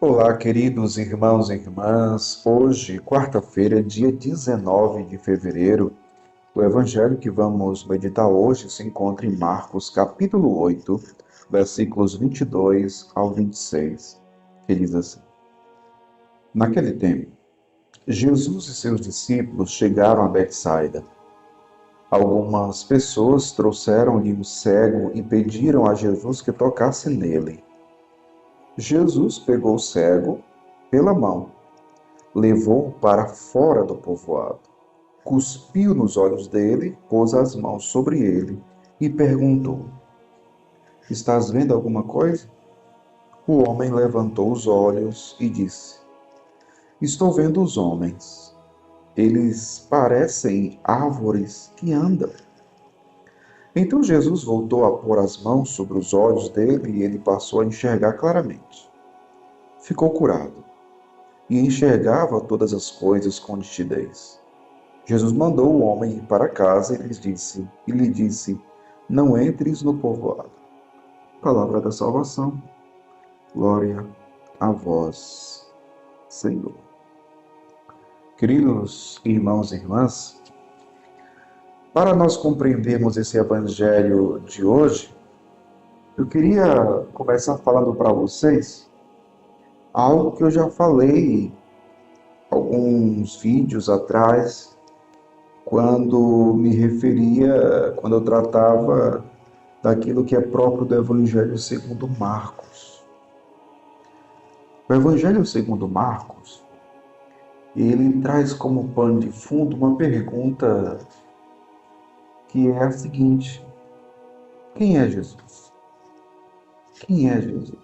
Olá, queridos irmãos e irmãs. Hoje, quarta-feira, dia 19 de fevereiro, o evangelho que vamos meditar hoje se encontra em Marcos, capítulo 8, versículos 22 ao 26, que diz assim: Naquele tempo, Jesus e seus discípulos chegaram a Betsaida. Algumas pessoas trouxeram-lhe um cego e pediram a Jesus que tocasse nele. Jesus pegou o cego pela mão, levou-o para fora do povoado, cuspiu nos olhos dele, pôs as mãos sobre ele e perguntou: Estás vendo alguma coisa? O homem levantou os olhos e disse: Estou vendo os homens. Eles parecem árvores que andam. Então Jesus voltou a pôr as mãos sobre os olhos dele e ele passou a enxergar claramente. Ficou curado e enxergava todas as coisas com nitidez. Jesus mandou o homem ir para casa e lhe disse: Não entres no povoado. Palavra da salvação. Glória a vós, Senhor. Queridos irmãos e irmãs, para nós compreendermos esse evangelho de hoje, eu queria começar falando para vocês algo que eu já falei alguns vídeos atrás, quando eu tratava daquilo que é próprio do Evangelho segundo Marcos. O Evangelho segundo Marcos, ele traz como pano de fundo uma pergunta que é a seguinte: quem é Jesus? Quem é Jesus?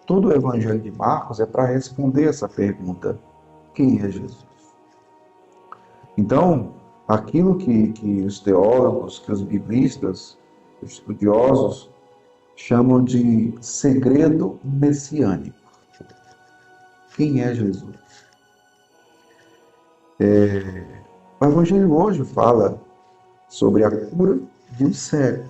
Todo o Evangelho de Marcos é para responder essa pergunta: quem é Jesus? Então, aquilo que os teólogos, que os biblistas, os estudiosos chamam de segredo messiânico. Quem é Jesus? O Evangelho hoje fala sobre a cura de um cego.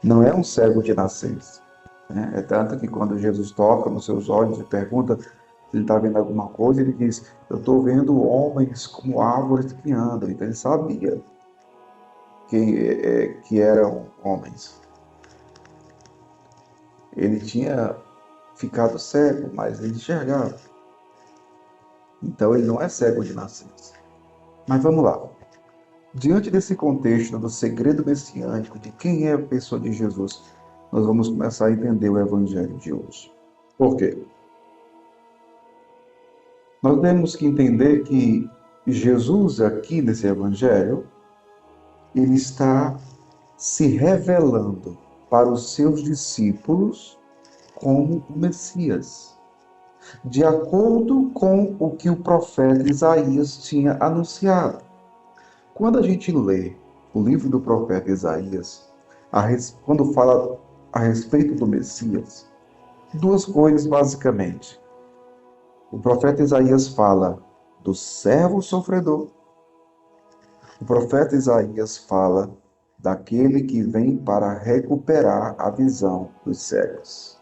Não é um cego de nascença, né? É tanto que quando Jesus toca nos seus olhos e pergunta se ele está vendo alguma coisa, ele diz: Eu estou vendo homens como árvores que andam. Então ele sabia que eram homens. Ele tinha ficado cego, mas ele enxergava. Então ele não é cego de nascença. Mas vamos lá. Diante desse contexto do segredo messiânico de quem é a pessoa de Jesus, nós vamos começar a entender o evangelho de hoje. Por quê? Nós temos que entender que Jesus aqui nesse evangelho, ele está se revelando para os seus discípulos como o Messias, de acordo com o que o profeta Isaías tinha anunciado. Quando a gente lê o livro do profeta Isaías, quando fala a respeito do Messias, duas coisas basicamente. O profeta Isaías fala do servo sofredor. O profeta Isaías fala daquele que vem para recuperar a visão dos cegos.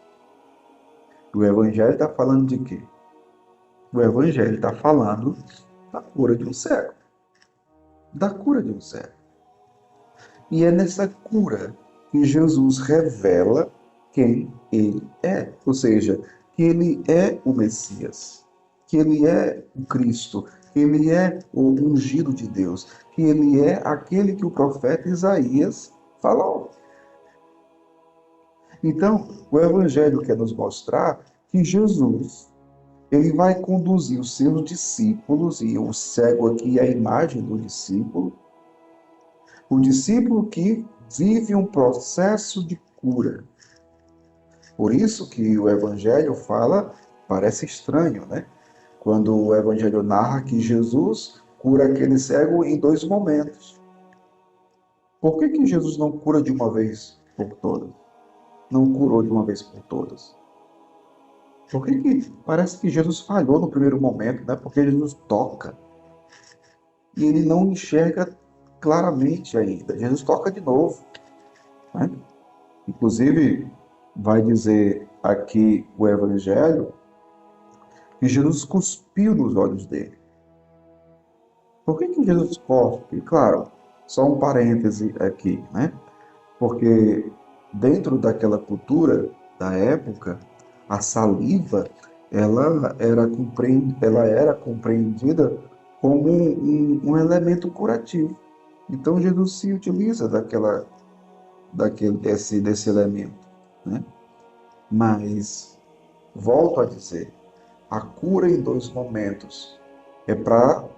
O Evangelho está falando de quê? O Evangelho está falando da cura de um cego. Da cura de um cego. E é nessa cura que Jesus revela quem ele é. Ou seja, que ele é o Messias, que ele é o Cristo, que ele é o ungido de Deus, que ele é aquele que o profeta Isaías falou. Então, o Evangelho quer nos mostrar que Jesus, ele vai conduzir os seus discípulos, e o cego aqui é a imagem do discípulo, o discípulo que vive um processo de cura. Por isso que o Evangelho fala, parece estranho, né? Quando o Evangelho narra que Jesus cura aquele cego em dois momentos. Por que Jesus não cura de uma vez por todas? Não curou de uma vez por todas? Por que parece que Jesus falhou no primeiro momento, né? Porque Jesus toca e ele não enxerga claramente ainda. Jesus toca de novo, né? Inclusive, vai dizer aqui o Evangelho que Jesus cuspiu nos olhos dele. Por que Jesus cospe? Claro, só um parêntese aqui, né? Porque dentro daquela cultura da época, a saliva ela era compreendida como um elemento curativo. Então Jesus se utiliza desse elemento, né? Mas volto a dizer, a cura em dois momentos é para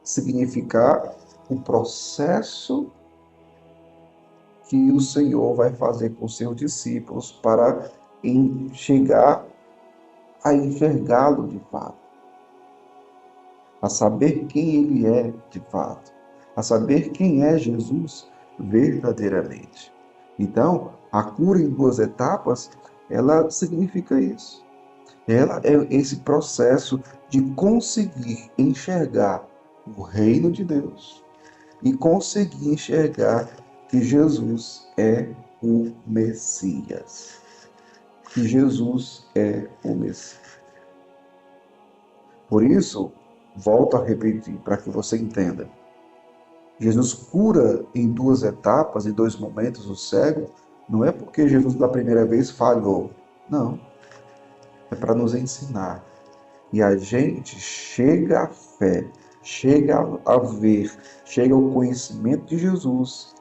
significar o processo que o Senhor vai fazer com seus discípulos para chegar a enxergá-lo de fato, a saber quem ele é de fato, a saber quem é Jesus verdadeiramente. Então, a cura em duas etapas, ela significa isso. Ela é esse processo de conseguir enxergar o reino de Deus e conseguir enxergar que Jesus é o Messias. Que Jesus é o Messias. Por isso, volto a repetir para que você entenda. Jesus cura em duas etapas, em dois momentos o cego, não é porque Jesus da primeira vez falhou. Não. É para nos ensinar. E a gente chega à fé, chega a ver, chega ao conhecimento de Jesus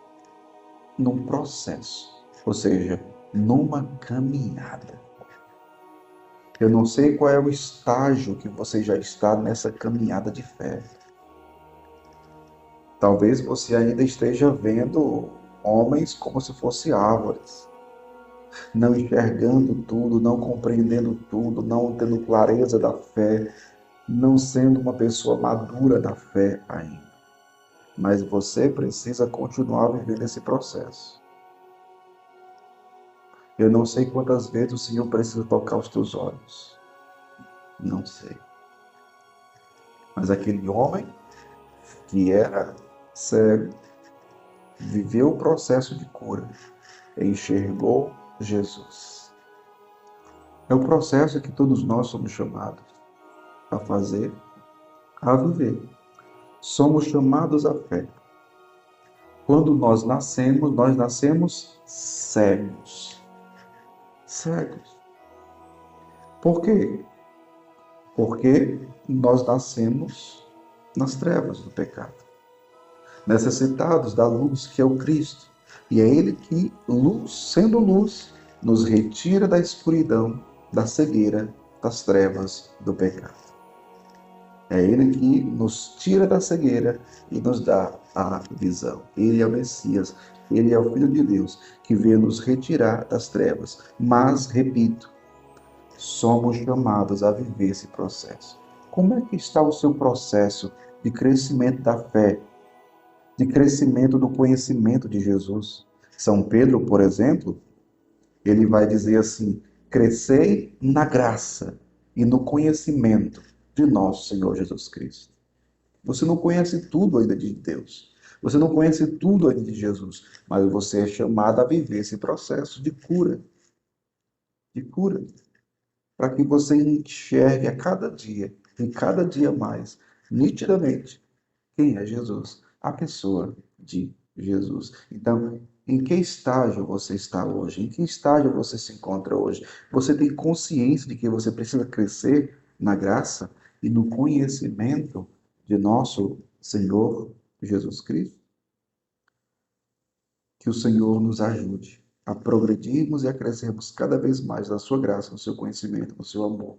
num processo, ou seja, numa caminhada. Eu não sei qual é o estágio que você já está nessa caminhada de fé. Talvez você ainda esteja vendo homens como se fossem árvores, não enxergando tudo, não compreendendo tudo, não tendo clareza da fé, não sendo uma pessoa madura da fé ainda. Mas você precisa continuar vivendo esse processo. Eu não sei quantas vezes o Senhor precisa tocar os teus olhos. Não sei. Mas aquele homem que era cego, viveu o processo de cura, enxergou Jesus. É o processo que todos nós somos chamados a fazer, a viver. Somos chamados à fé. Quando nós nascemos cegos. Cegos. Por quê? Porque nós nascemos nas trevas do pecado, necessitados da luz que é o Cristo. E é Ele que, sendo luz, nos retira da escuridão, da cegueira, das trevas do pecado. É Ele que nos tira da cegueira e nos dá a visão. Ele é o Messias, Ele é o Filho de Deus, que veio nos retirar das trevas. Mas, repito, somos chamados a viver esse processo. Como é que está o seu processo de crescimento da fé, de crescimento do conhecimento de Jesus? São Pedro, por exemplo, ele vai dizer assim: crescei na graça e no conhecimento de nosso Senhor Jesus Cristo. Você não conhece tudo ainda de Deus. Você não conhece tudo ainda de Jesus, mas você é chamado a viver esse processo de cura, para que você enxergue a cada dia, e cada dia mais, nitidamente, quem é Jesus, a pessoa de Jesus. Então, em que estágio você está hoje? Em que estágio você se encontra hoje? Você tem consciência de que você precisa crescer na graça e no conhecimento de nosso Senhor Jesus Cristo? Que o Senhor nos ajude a progredirmos e a crescermos cada vez mais na sua graça, no seu conhecimento, no seu amor,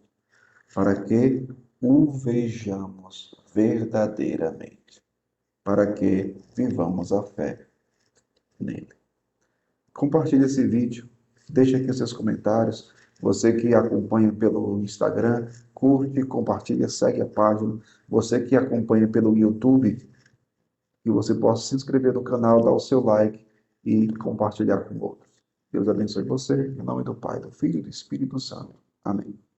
para que o vejamos verdadeiramente, para que vivamos a fé nele. Compartilhe esse vídeo, deixe aqui os seus comentários. Você que acompanha pelo Instagram, curte, compartilha, segue a página. Você que acompanha pelo YouTube, que você possa se inscrever no canal, dar o seu like e compartilhar com outros. Deus abençoe você, em nome do Pai, do Filho e do Espírito Santo. Amém.